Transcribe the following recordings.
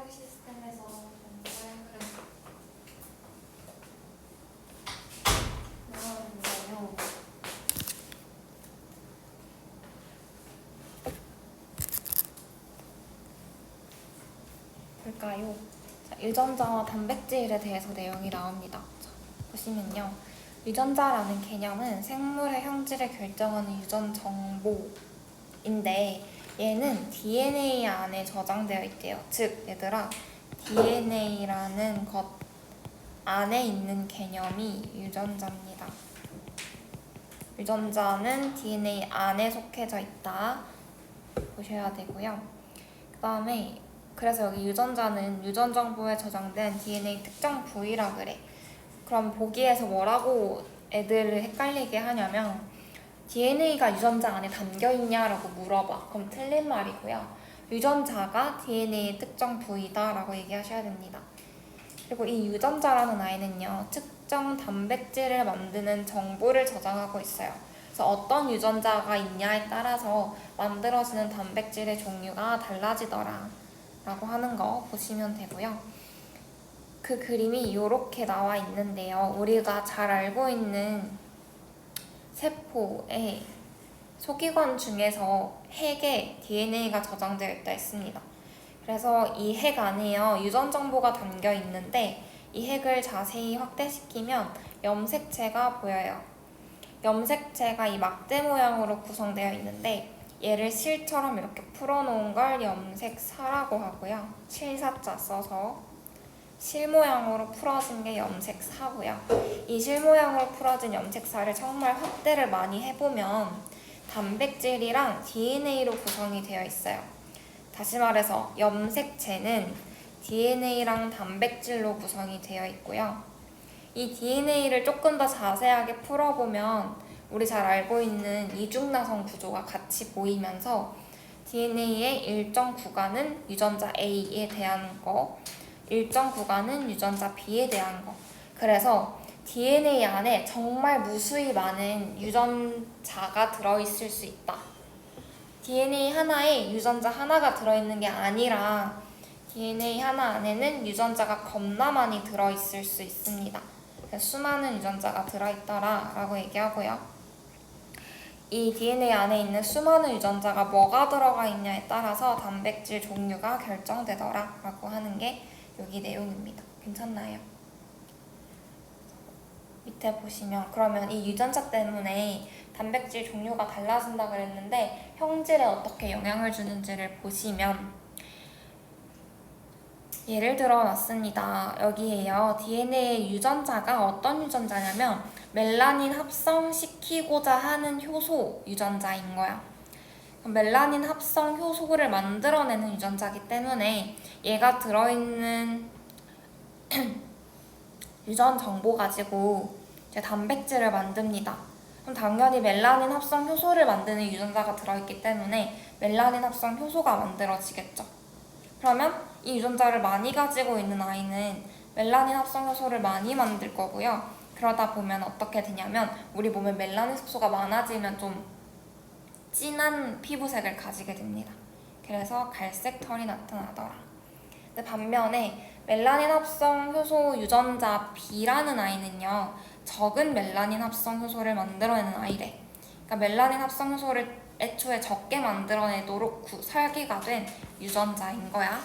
사육 시스템에서 나오는데요. 볼까요? 자, 유전자와 단백질에 대해서 내용이 나옵니다. 자, 보시면요. 유전자라는 개념은 생물의 형질을 결정하는 유전 정보인데 얘는 DNA 안에 저장되어 있대요. 즉, 얘들아, DNA라는 것 안에 있는 개념이 유전자입니다. 유전자는 DNA 안에 속해져 있다. 보셔야 되고요. 그 다음에 그래서 여기 유전자는 유전 정보에 저장된 DNA 특정 부위라 그래. 그럼 보기에서 뭐라고 애들을 헷갈리게 하냐면 DNA가 유전자 안에 담겨 있냐라고 물어봐. 그럼 틀린 말이고요. 유전자가 DNA의 특정 부위다라고 얘기하셔야 됩니다. 그리고 이 유전자라는 아이는요, 특정 단백질을 만드는 정보를 저장하고 있어요. 그래서 어떤 유전자가 있냐에 따라서 만들어지는 단백질의 종류가 달라지더라 라고 하는 거 보시면 되고요. 그 그림이 이렇게 나와 있는데요. 우리가 잘 알고 있는 세포의 소기관 중에서 핵에 DNA가 저장되어 있다 했습니다. 그래서 이 핵 안에요, 유전 정보가 담겨 있는데 이 핵을 자세히 확대시키면 염색체가 보여요. 염색체가 이 막대 모양으로 구성되어 있는데 얘를 실처럼 이렇게 풀어놓은 걸 염색사라고 하고요. 실사자 써서 실 모양으로 풀어진 게 염색사고요. 이 실 모양으로 풀어진 염색사를 정말 확대를 많이 해보면 단백질이랑 DNA로 구성이 되어 있어요. 다시 말해서 염색체는 DNA랑 단백질로 구성이 되어 있고요. 이 DNA를 조금 더 자세하게 풀어보면 우리 잘 알고 있는 이중나선 구조가 같이 보이면서 DNA의 일정 구간은 유전자 A에 대한 거, 일정 구간은 유전자 B에 대한 거. 그래서 DNA 안에 정말 무수히 많은 유전자가 들어있을 수 있다. DNA 하나에 유전자 하나가 들어있는 게 아니라 DNA 하나 안에는 유전자가 겁나 많이 들어있을 수 있습니다. 수많은 유전자가 들어있더라 라고 얘기하고요. 이 DNA 안에 있는 수많은 유전자가 뭐가 들어가 있냐에 따라서 단백질 종류가 결정되더라 라고 하는 게 여기 내용입니다. 괜찮나요? 밑에 보시면 그러면 이 유전자 때문에 단백질 종류가 달라진다 그랬는데 형질에 어떻게 영향을 주는지를 보시면 예를 들어 놨습니다. 여기에요. DNA의 유전자가 어떤 유전자냐면 멜라닌 합성시키고자 하는 효소 유전자인 거야. 멜라닌 합성 효소를 만들어내는 유전자이기 때문에 얘가 들어있는 유전 정보 가지고 이제 단백질을 만듭니다. 그럼 당연히 멜라닌 합성 효소를 만드는 유전자가 들어있기 때문에 멜라닌 합성 효소가 만들어지겠죠. 그러면 이 유전자를 많이 가지고 있는 아이는 멜라닌 합성 효소를 많이 만들 거고요. 그러다 보면 어떻게 되냐면 우리 몸에 멜라닌 색소가 많아지면 좀 진한 피부색을 가지게 됩니다. 그래서 갈색 털이 나타나더라. 근데 반면에 멜라닌 합성 효소 유전자 B라는 아이는요, 적은 멜라닌 합성 효소를 만들어내는 아이래. 그러니까 멜라닌 합성 효소를 애초에 적게 만들어내도록 설계가 된 유전자인 거야.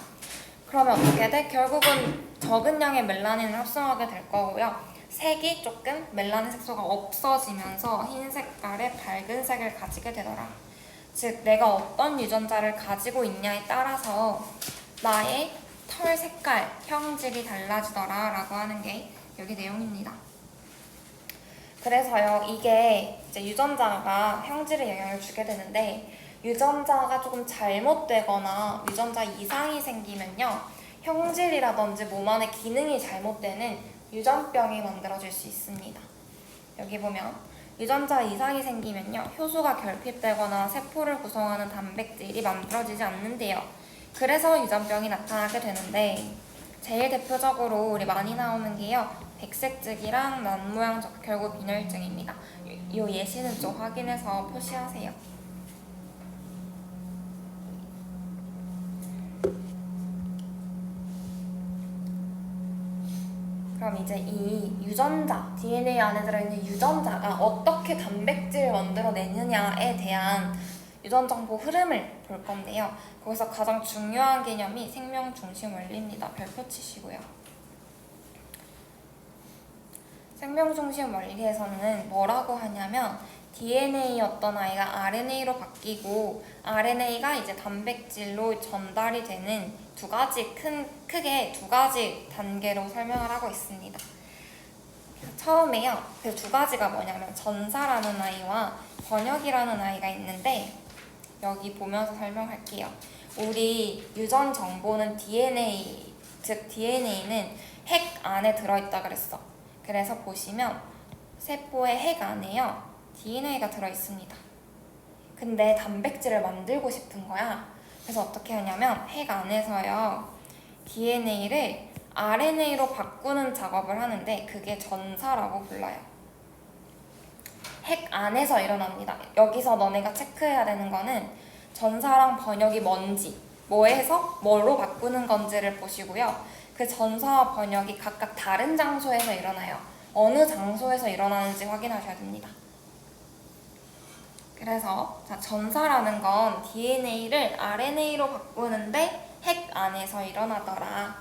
그러면 어떻게 돼? 결국은 적은 양의 멜라닌을 합성하게 될 거고요. 색이 조금 멜라닌 색소가 없어지면서 흰 색깔의 밝은 색을 가지게 되더라. 즉, 내가 어떤 유전자를 가지고 있냐에 따라서 나의 털 색깔, 형질이 달라지더라 라고 하는 게 여기 내용입니다. 그래서요, 이게 이제 유전자가 형질에 영향을 주게 되는데 유전자가 조금 잘못되거나 유전자 이상이 생기면요, 형질이라든지 몸 안의 기능이 잘못되는 유전병이 만들어질 수 있습니다. 여기 보면 유전자 이상이 생기면요, 효소가 결핍되거나 세포를 구성하는 단백질이 만들어지지 않는데요. 그래서 유전병이 나타나게 되는데 제일 대표적으로 우리 많이 나오는 게요, 백색증이랑 난모양 적혈구 빈혈증입니다. 이 예시는 좀 확인해서 표시하세요. 그럼 이제 이 유전자, DNA 안에 들어있는 유전자가 어떻게 단백질을 만들어내느냐에 대한 유전 정보 흐름을 볼 건데요. 거기서 가장 중요한 개념이 생명 중심 원리입니다. 별표 치시고요. 생명 중심 원리에서는 뭐라고 하냐면 DNA였던 아이가 RNA로 바뀌고 RNA가 이제 단백질로 전달이 되는 크게 두 가지 단계로 설명을 하고 있습니다. 처음에요. 그 두 가지가 뭐냐면 전사라는 아이와 번역이라는 아이가 있는데 여기 보면서 설명할게요. 우리 유전 정보는 DNA, 즉 DNA는 핵 안에 들어있다 그랬어. 그래서 보시면 세포의 핵 안에요. DNA가 들어있습니다. 근데 단백질을 만들고 싶은 거야. 그래서 어떻게 하냐면 핵 안에서요. DNA를 RNA로 바꾸는 작업을 하는데 그게 전사라고 불러요. 핵 안에서 일어납니다. 여기서 너네가 체크해야 되는 거는 전사랑 번역이 뭔지, 뭐에서 뭐로 바꾸는 건지를 보시고요. 그 전사와 번역이 각각 다른 장소에서 일어나요. 어느 장소에서 일어나는지 확인하셔야 됩니다. 그래서 전사라는 건 DNA를 RNA로 바꾸는데 핵 안에서 일어나더라.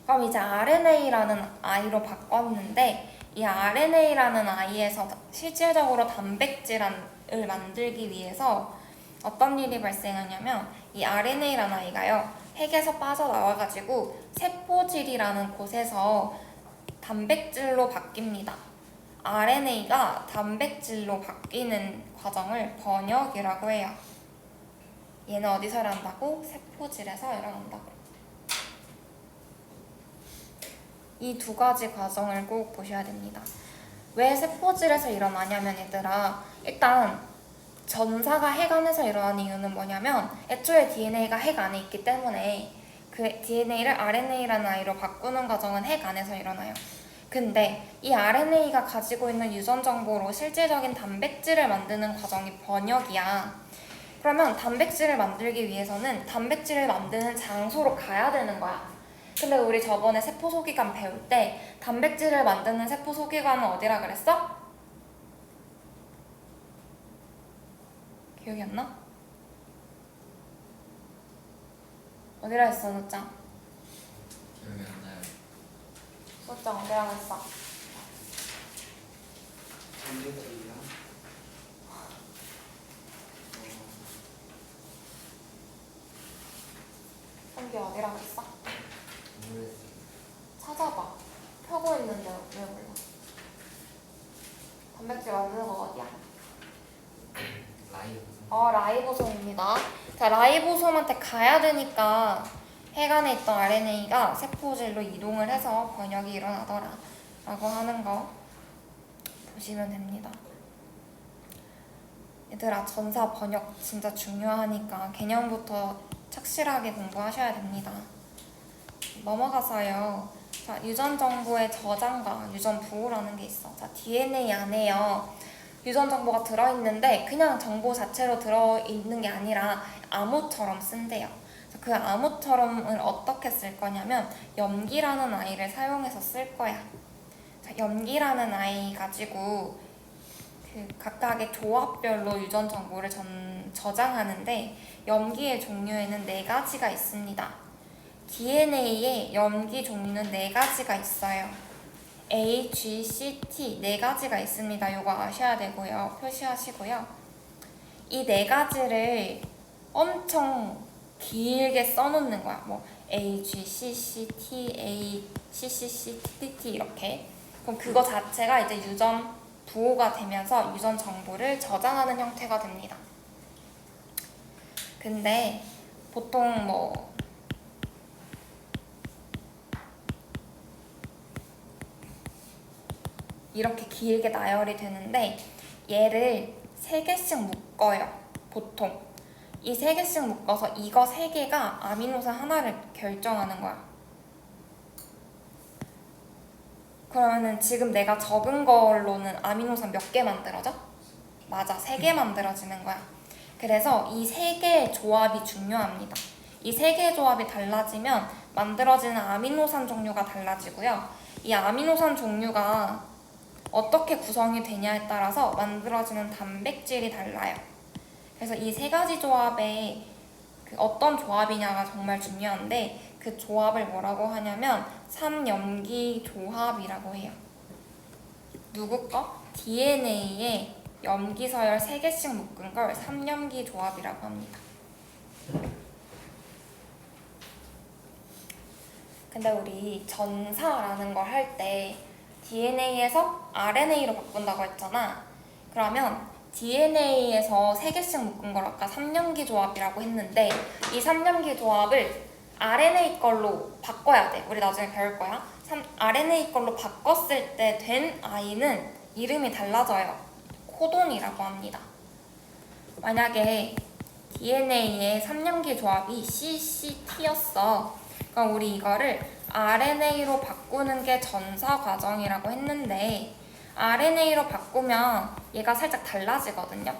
그럼 이제 RNA라는 아이로 바꿨는데 이 RNA라는 아이에서 실질적으로 단백질을 만들기 위해서 어떤 일이 발생하냐면 이 RNA라는 아이가요. 핵에서 빠져나와가지고 세포질이라는 곳에서 단백질로 바뀝니다. RNA가 단백질로 바뀌는 과정을 번역이라고 해요. 얘는 어디서 일어난다고? 세포질에서 일어난다고. 이 두 가지 과정을 꼭 보셔야 됩니다. 왜 세포질에서 일어나냐면 얘들아, 일단 전사가 핵 안에서 일어나는 이유는 뭐냐면 애초에 DNA가 핵 안에 있기 때문에 그 DNA를 RNA라는 아이로 바꾸는 과정은 핵 안에서 일어나요. 근데 이 RNA가 가지고 있는 유전 정보로 실질적인 단백질을 만드는 과정이 번역이야. 그러면 단백질을 만들기 위해서는 단백질을 만드는 장소로 가야 되는 거야. 근데 우리 저번에 세포 소기관 배울 때 단백질을 만드는 세포 소기관은 어디라 그랬어? 기억이 안 나? 어디라 했어, 노짱? 기억이 안 나요. 노짱 어디라 했어? 단백질이요? 성기 어디라 했어? 모르겠어요. 찾아봐. 펴고 있는데 왜 몰라? 단백질 만드는 거 어디야? 라이보솜. 라이보솜입니다. 자, 라이보솜한테 가야 되니까 핵 안에 있던 RNA가 세포질로 이동을 해서 번역이 일어나더라 라고 하는 거 보시면 됩니다. 얘들아, 전사 번역 진짜 중요하니까 개념부터 착실하게 공부하셔야 됩니다. 넘어가서요. 자, 유전 정보의 저장과 유전 보호라는 게 있어. 자, DNA 안에요. 유전 정보가 들어있는데 그냥 정보 자체로 들어있는 게 아니라 암호처럼 쓴대요. 그 암호처럼을 어떻게 쓸 거냐면 염기라는 아이를 사용해서 쓸 거야. 자, 염기라는 아이 가지고 그 각각의 조합별로 유전 정보를 저장하는데 염기의 종류에는 4가지가 있습니다. DNA의 염기 종류는 4가지가 있어요. A, G, C, T 4가지가 있습니다. 이거 아셔야 되고요. 표시하시고요. 이 4가지를 엄청 길게 써놓는 거야. 뭐 A, G, C, C, T, A, C, C, C, T, T 이렇게. 그럼 그거 자체가 이제 유전 부호가 되면서 유전 정보를 저장하는 형태가 됩니다. 근데 보통 뭐 이렇게 길게 나열이 되는데 얘를 3개씩 묶어요. 보통 이 3개씩 묶어서 이거 3개가 아미노산 하나를 결정하는 거야. 그러면은 지금 내가 적은 걸로는 아미노산 몇 개 만들어져? 맞아, 3개 만들어지는 거야. 그래서 이 3개의 조합이 중요합니다. 이 3개의 조합이 달라지면 만들어지는 아미노산 종류가 달라지고요. 이 아미노산 종류가 어떻게 구성이 되냐에 따라서 만들어지는 단백질이 달라요. 그래서 이 세 가지 조합의 그 어떤 조합이냐가 정말 중요한데 그 조합을 뭐라고 하냐면 삼염기 조합이라고 해요. 누구 거? DNA에 염기서열 3개씩 묶은 걸 삼염기 조합이라고 합니다. 근데 우리 전사라는 걸 할 때 DNA에서 RNA로 바꾼다고 했잖아. 그러면 DNA에서 3개씩 묶은 걸 아까 삼염기 조합이라고 했는데 이 삼염기 조합을 RNA 걸로 바꿔야 돼. 우리 나중에 배울 거야. RNA 걸로 바꿨을 때 된 아이는 이름이 달라져요. 코돈이라고 합니다. 만약에 DNA의 삼염기 조합이 CCT였어. 그럼 우리 이거를 RNA로 바꾸는 게 전사 과정이라고 했는데 RNA로 바꾸면 얘가 살짝 달라지거든요.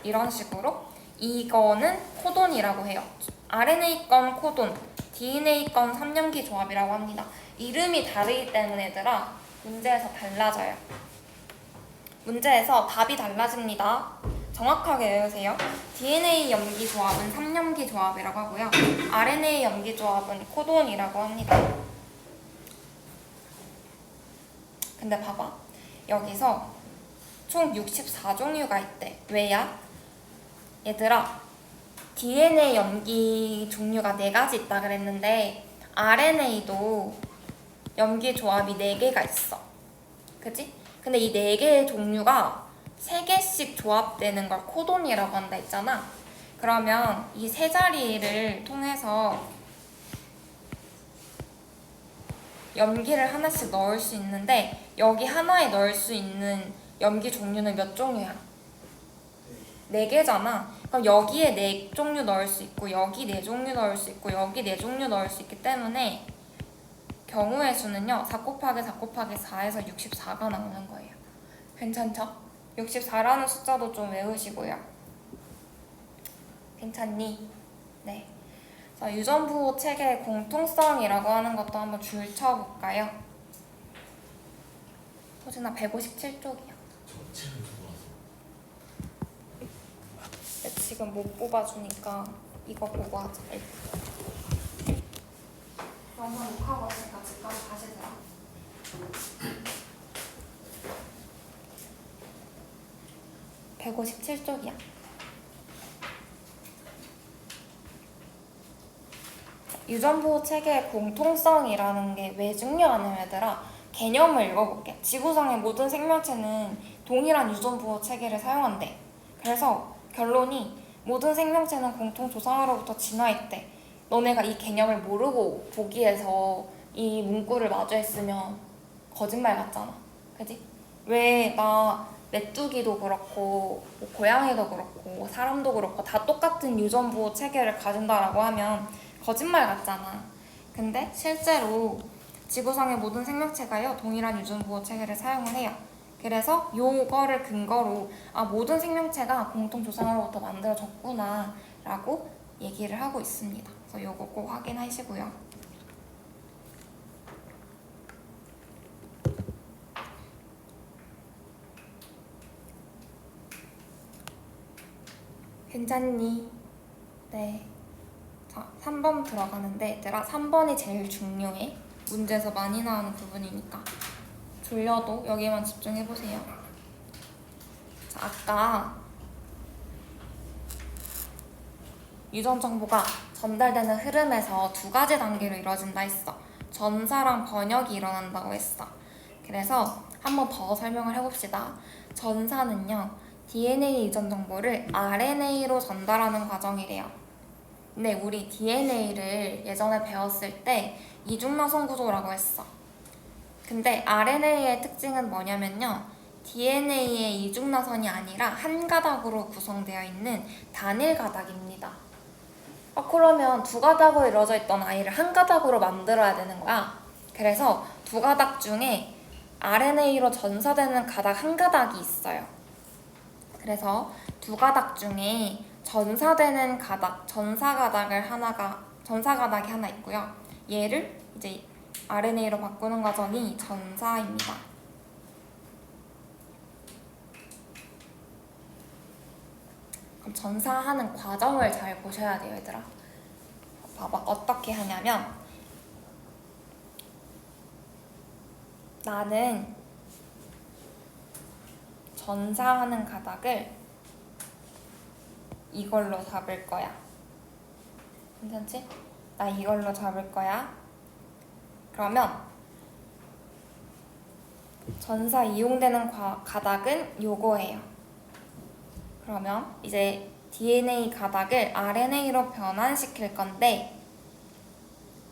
이런 식으로 이거는 코돈이라고 해요. RNA 건 코돈, DNA 건 삼염기 조합이라고 합니다. 이름이 다르기 때문에 얘들아 문제에서 달라져요. 문제에서 답이 달라집니다. 정확하게 외우세요. DNA 염기 조합은 삼염기 조합이라고 하고요. RNA 염기 조합은 코돈이라고 합니다. 근데 봐봐. 여기서 총 64종류가 있대. 왜야? 얘들아, DNA 염기 종류가 4가지 있다 그랬는데 RNA도 염기 조합이 4개가 있어. 그치? 근데 이 4개의 종류가 3개씩 조합되는 걸 코돈이라고 한다 했잖아. 그러면 이 세 자리를 통해서 염기를 하나씩 넣을 수 있는데 여기 하나에 넣을 수 있는 염기 종류는 몇 종류야? 4개잖아. 그럼 여기에 4종류 넣을 수 있고 여기 4종류 넣을 수 있고 여기 4종류 넣을 수 있기 때문에 경우의 수는요 4 곱하기 4 곱하기 4에서 64가 나오는 거예요. 괜찮죠? 64라는 숫자도 좀 외우시고요. 괜찮니? 네. 자, 유전부호 체계의 공통성이라고 하는 것도 한번 줄 쳐볼까요? 호진아 157쪽이야. 전체를 두고 와서 지금 못 뽑아주니까 이거 보고 하자. 영상 녹화하고 있으니까 집까지 다시 들어. 157쪽이야. 유전보호 체계의 공통성이라는 게 왜 중요하냐면 얘들아 개념을 읽어볼게. 지구상의 모든 생명체는 동일한 유전보호 체계를 사용한대. 그래서 결론이 모든 생명체는 공통 조상으로부터 진화했대. 너네가 이 개념을 모르고 보기에서 이 문구를 마주했으면 거짓말 같잖아. 그지? 왜 나 메뚜기도 그렇고 뭐 고양이도 그렇고 사람도 그렇고 다 똑같은 유전보호 체계를 가진다라고 하면 거짓말 같잖아. 근데 실제로 지구상의 모든 생명체가요 동일한 유전보호 체계를 사용을 해요. 그래서 요거를 근거로 모든 생명체가 공통 조상으로부터 만들어졌구나 라고 얘기를 하고 있습니다. 그래서 요거 꼭 확인하시고요. 괜찮니? 네. 자, 3번 들어가는데 얘들아 3번이 제일 중요해. 문제에서 많이 나오는 부분이니까 졸려도 여기만 집중해보세요. 자, 아까 유전 정보가 전달되는 흐름에서 2가지 단계로 이루어진다 했어. 전사랑 번역이 일어난다고 했어. 그래서 한번 더 설명을 해봅시다. 전사는요 DNA 유전 정보를 RNA로 전달하는 과정이래요. 근데 우리 DNA를 예전에 배웠을 때 이중나선 구조라고 했어. 근데 RNA의 특징은 뭐냐면요 DNA의 이중나선이 아니라 한 가닥으로 구성되어 있는 단일 가닥입니다. 그러면 2가닥으로 이루어져 있던 아이를 한 가닥으로 만들어야 되는 거야. 그래서 2가닥 중에 RNA로 전사되는 가닥 한 가닥이 있어요. 그래서 2가닥 중에 전사되는 가닥, 전사 가닥을 하나가 전사 가닥이 하나 있고요. 얘를 이제 RNA로 바꾸는 과정이 전사입니다. 그럼 전사하는 과정을 잘 보셔야 돼요, 얘들아. 봐봐, 어떻게 하냐면 나는 전사하는 가닥을 이걸로 잡을 거야. 괜찮지? 나 이걸로 잡을 거야. 그러면 전사 이용되는 가닥은 요거예요. 그러면 이제 DNA 가닥을 RNA로 변환시킬 건데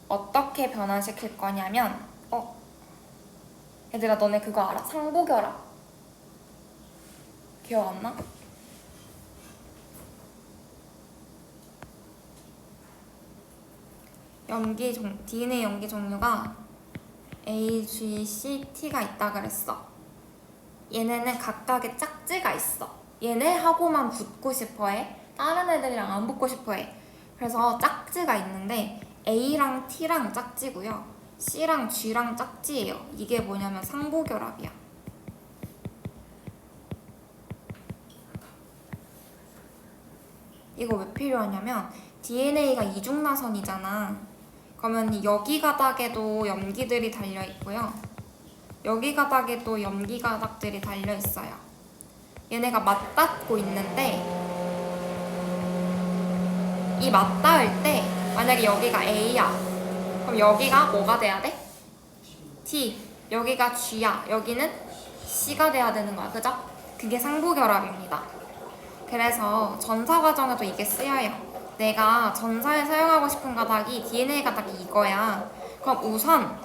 어떻게 변환시킬 거냐면 얘들아 너네 그거 알아? 상보결합 기억 안 나? DNA 염기 종류가 A, G, C, T가 있다 그랬어. 얘네는 각각의 짝지가 있어. 얘네하고만 붙고 싶어해. 다른 애들이랑 안 붙고 싶어해. 그래서 짝지가 있는데 A랑 T랑 짝지고요. C랑 G랑 짝지예요. 이게 뭐냐면 상보결합이야. 이거 왜 필요하냐면 DNA가 이중나선이잖아. 그러면 여기 가닥에도 염기들이 달려있고요. 여기 가닥에도 염기 가닥들이 달려있어요. 얘네가 맞닿고 있는데 이 맞닿을 때 만약에 여기가 A야. 그럼 여기가 뭐가 돼야 돼? T. 여기가 G야. 여기는 C가 돼야 되는 거야. 그죠? 그게 상부결합입니다. 그래서 전사 과정에도 이게 쓰여요. 내가 전사에 사용하고 싶은 가닥이 DNA 가닥이 이거야. 그럼 우선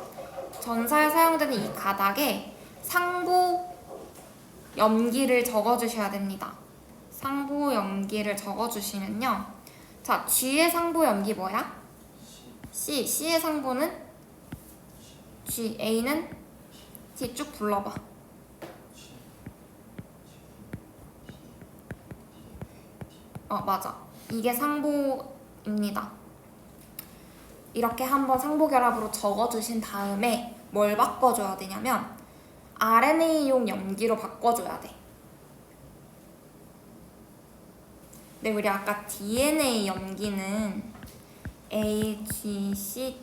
전사에 사용되는 이 가닥에 상부 염기를 적어주셔야 됩니다. 상부 염기를 적어주시면요. 자, G의 상부 염기 뭐야? C. C의 상부는 G. A는 T. 쭉 불러봐. 맞아. 이게 상부입니다. 이렇게 한번 상부결합으로 적어주신 다음에 뭘 바꿔줘야 되냐면 RNA용 염기로 바꿔줘야 돼. 근데 우리 아까 DNA 염기는 A, G, C,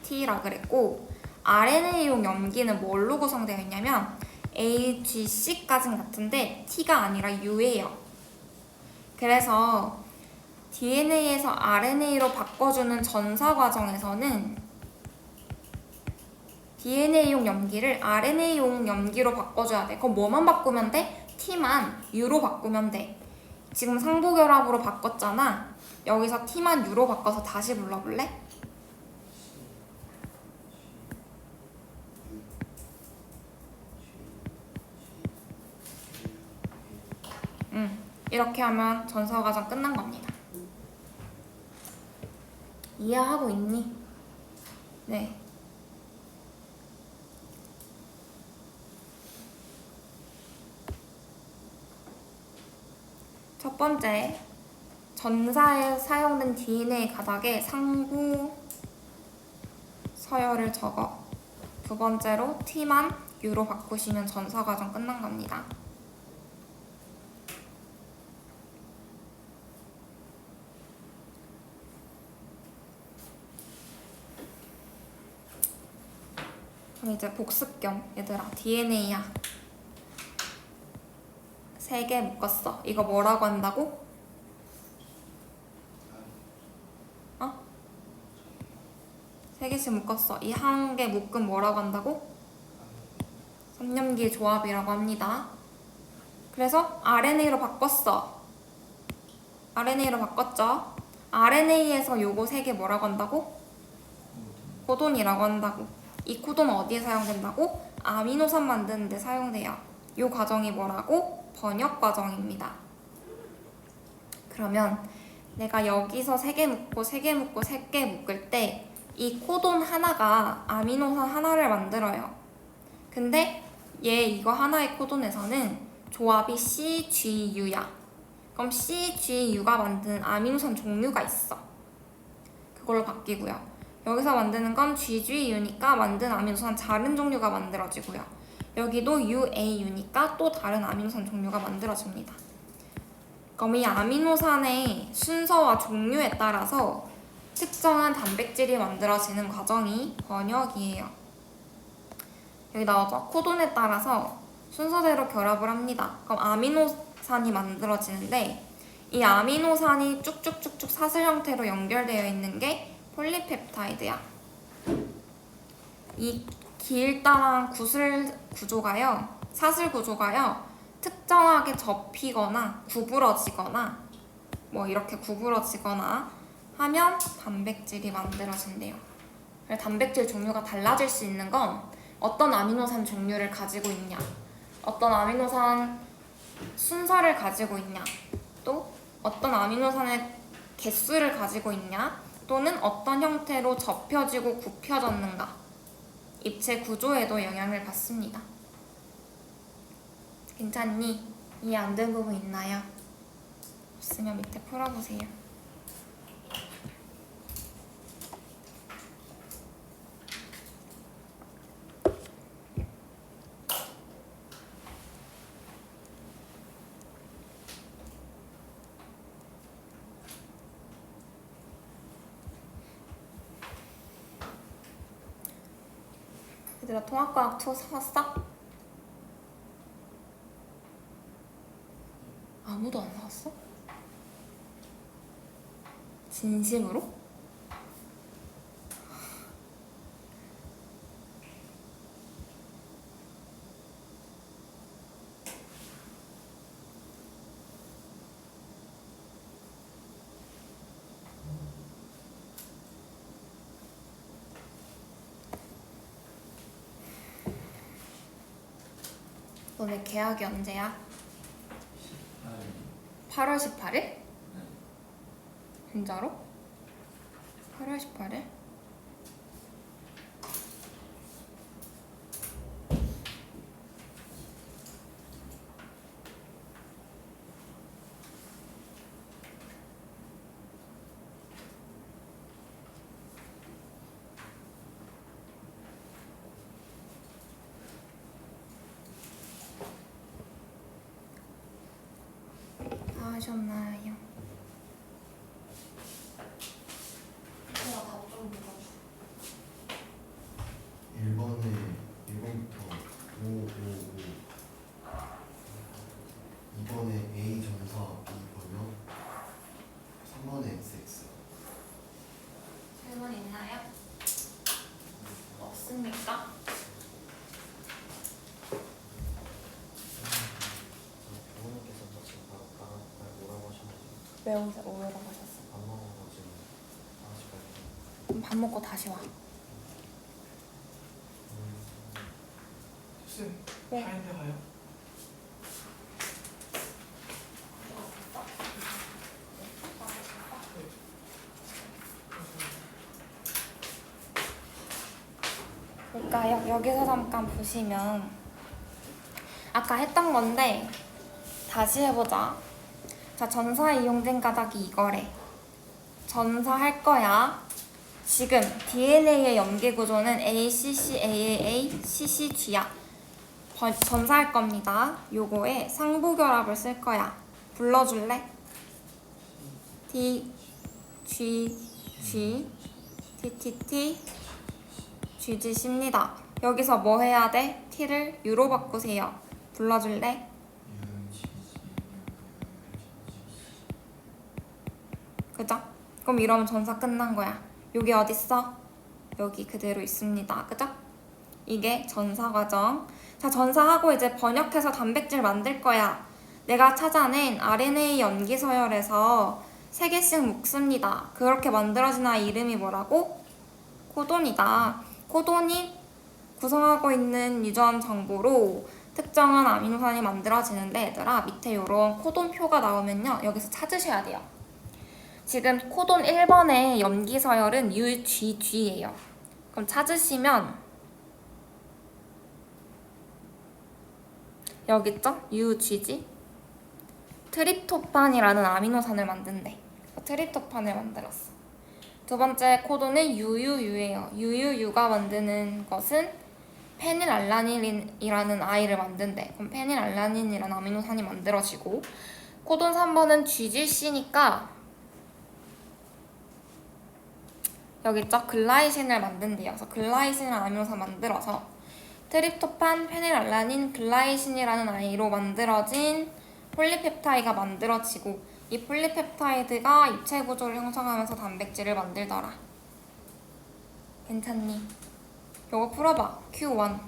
T라 그랬고 RNA용 염기는 뭘로 구성되어 있냐면 A, G, C까지는 같은데 T가 아니라 U예요. 그래서 DNA에서 RNA로 바꿔주는 전사 과정에서는 DNA용 염기를 RNA용 염기로 바꿔줘야 돼. 그럼 뭐만 바꾸면 돼? T만 U로 바꾸면 돼. 지금 상부결합으로 바꿨잖아. 여기서 T만 U로 바꿔서 다시 불러볼래? 이렇게 하면 전사 과정 끝난 겁니다. 이해하고 있니? 네. 첫 번째, 전사에 사용된 DNA 가닥에 상부 서열을 적어. 두 번째로 T만 U로 바꾸시면 전사 과정 끝난 겁니다. 그럼 이제 복습 겸 얘들아 DNA야. 3개 묶었어. 이거 뭐라고 한다고? 3개씩 묶었어. 이 한 개 묶음 뭐라고 한다고? 3염기 조합이라고 합니다. 그래서 RNA로 바꿨어. RNA로 바꿨죠? RNA에서 요거 3개 뭐라고 한다고? 코돈이라고 한다고. 이 코돈은 어디에 사용된다고? 아미노산 만드는 데 사용돼요. 이 과정이 뭐라고? 번역 과정입니다. 그러면 내가 여기서 3개 묶고 3개 묶고 3개 묶을 때 이 코돈 하나가 아미노산 하나를 만들어요. 근데 얘 이거 하나의 코돈에서는 조합이 CGU야. 그럼 CGU가 만든 아미노산 종류가 있어. 그걸로 바뀌고요. 여기서 만드는 건 GGU니까 만든 아미노산 다른 종류가 만들어지고요. 여기도 UAU니까 또 다른 아미노산 종류가 만들어집니다. 그럼 이 아미노산의 순서와 종류에 따라서 특정한 단백질이 만들어지는 과정이 번역이에요. 여기 나오죠? 코돈에 따라서 순서대로 결합을 합니다. 그럼 아미노산이 만들어지는데 이 아미노산이 쭉쭉쭉쭉 사슬 형태로 연결되어 있는 게 폴리펩타이드야. 이 길다란 사슬 구조가요, 특정하게 접히거나 구부러지거나 뭐 이렇게 구부러지거나 하면 단백질이 만들어진대요. 단백질 종류가 달라질 수 있는 건 어떤 아미노산 종류를 가지고 있냐, 어떤 아미노산 순서를 가지고 있냐, 또 어떤 아미노산의 개수를 가지고 있냐, 또는 어떤 형태로 접혀지고 굽혀졌는가, 입체 구조에도 영향을 받습니다. 괜찮니? 이해 안 된 부분 있나요? 없으면 밑에 풀어보세요. 얘들아, 통합과학 투 사왔어? 아무도 안 사왔어? 진심으로? 너네 계약이 언제야? 8월 18일? 진짜로? 8월 18일? 하셨나요? 제가 답좀 물어줘. 1번에 1번부터 5, 5, 5 2번에 A 전사 B 번역 3번에 XX 질문 있나요? 없습니까? 부모님께서 저 지금 바로 오라고 하셔가지고 왜 오해라고 하셨어? 밥 먹으러 지금 하나씩 갈게요. 그럼 밥 먹고 다시 와. 쌤, 네. 파인드 가요? 그러니까 여기서 잠깐 보시면 아까 했던 건데 다시 해보자. 자, 전사 이용된 가닥이 이거래. 전사할 거야. 지금 DNA의 염계 구조는 ACC, AAA, CCG야. 전사할 겁니다. 요거에 상부 결합을 쓸 거야. 불러줄래? T, G, G, TTT, GGC입니다. 여기서 뭐 해야 돼? T를 U로 바꾸세요. 불러줄래? 그죠? 그럼 이러면 전사 끝난 거야. 여기 어딨어? 여기 그대로 있습니다. 그죠? 이게 전사 과정. 자, 전사하고 이제 번역해서 단백질 만들 거야. 내가 찾아낸 RNA 염기 서열에서 3개씩 묶습니다. 그렇게 만들어진 아이 이름이 뭐라고? 코돈이다. 코돈이 구성하고 있는 유전 정보로 특정한 아미노산이 만들어지는데, 얘들아, 밑에 이런 코돈표가 나오면요, 여기서 찾으셔야 돼요. 지금 코돈 1번의 염기 서열은 UGG예요. 그럼 찾으시면 여기 있죠? UGG. 트립토판이라는 아미노산을 만든대. 트립토판을 만들었어. 두 번째 코드는 UUU예요. UUU가 만드는 것은 페닐알라닌이라는 아이를 만든대. 그럼 페닐알라닌이라는 아미노산이 만들어지고, 코돈 3번은 GGC니까 여기 있죠? 글라이신을 만든대요. 그래서 글라이신이라는 아미노산 만들어서 트립토판, 페닐알라닌, 글라이신이라는 아이로 만들어진 폴리펩타이드가 만들어지고, 이 폴리펩타이드가 입체 구조를 형성하면서 단백질을 만들더라. 괜찮니? 요거 풀어봐. Q1.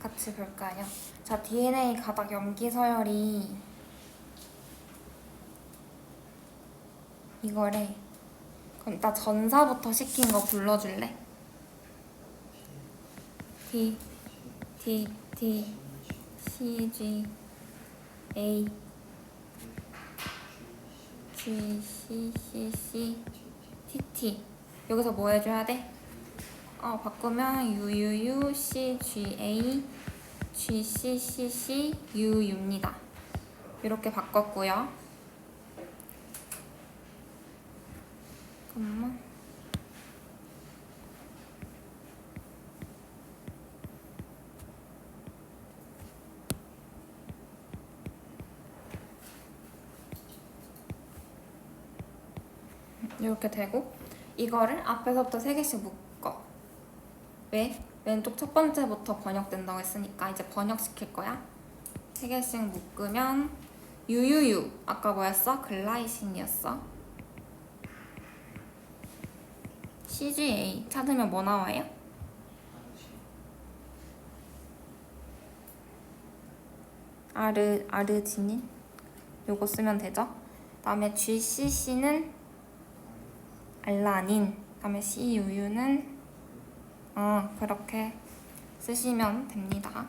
같이 볼까요? 자, DNA 가닥 염기 서열이 이거래. 그럼 나 전사부터 시킨 거 불러줄래? T, T, T, C, G, A, G, C, C, C, T, T. 여기서 뭐 해줘야 돼? 바꾸면 U, U, U, C, G, A, G, C, C, C, U, U입니다. 이렇게 바꿨고요. 잠깐만. 이렇게 되고, 이거를 앞에서부터 3개씩 묶어. 왜? 왼쪽 첫 번째부터 번역된다고 했으니까 이제 번역시킬 거야. 3개씩 묶으면 UUU, 아까 뭐였어? 글라이신이었어. CGA 찾으면 뭐 나와요? 아르지닌? 요거 쓰면 되죠? 다음에 GCC는 알라닌, 다음에 CUU는 그렇게 쓰시면 됩니다.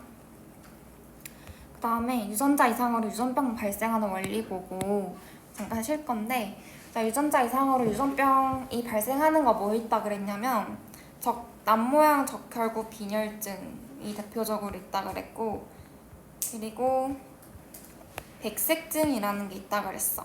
그 다음에 유전자 이상으로 유전병 발생하는 원리 보고 잠깐 쉴 건데, 자, 유전자 이상으로 유전병이 발생하는 거 뭐 있다 그랬냐면 남모양 적혈구 빈혈증이 대표적으로 있다 그랬고, 그리고 백색증이라는 게 있다 그랬어.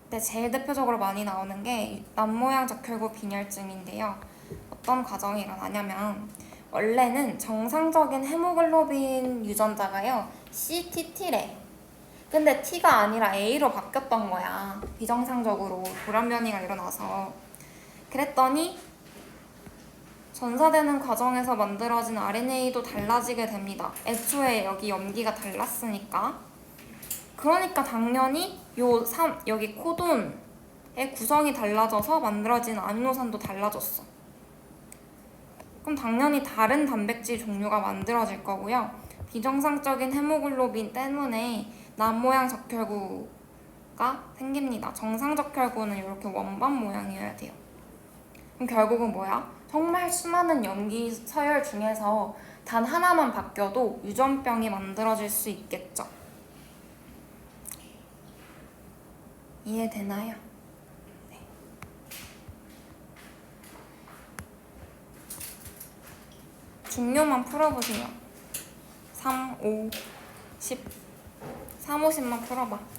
근데 제일 대표적으로 많이 나오는 게 남모양 적혈구 빈혈증인데요. 어떤 과정이 일어나냐면, 원래는 정상적인 헤모글로빈 유전자가요 CTT래. 근데 T가 아니라 A로 바뀌었던 거야. 비정상적으로 돌연 변이가 일어나서. 그랬더니 전사되는 과정에서 만들어진 RNA도 달라지게 됩니다. 애초에 여기 염기가 달랐으니까. 그러니까 당연히 여기 코돈의 구성이 달라져서 만들어진 아미노산도 달라졌어. 그럼 당연히 다른 단백질 종류가 만들어질 거고요. 비정상적인 헤모글로빈 때문에 남모양 적혈구가 생깁니다. 정상 적혈구는 이렇게 원반 모양이어야 돼요. 그럼 결국은 뭐야? 정말 수많은 염기 서열 중에서 단 하나만 바뀌어도 유전병이 만들어질 수 있겠죠. 이해되나요? 네. 중요만 풀어보세요. 3, 5, 10. 3, 5, 10만 풀어봐.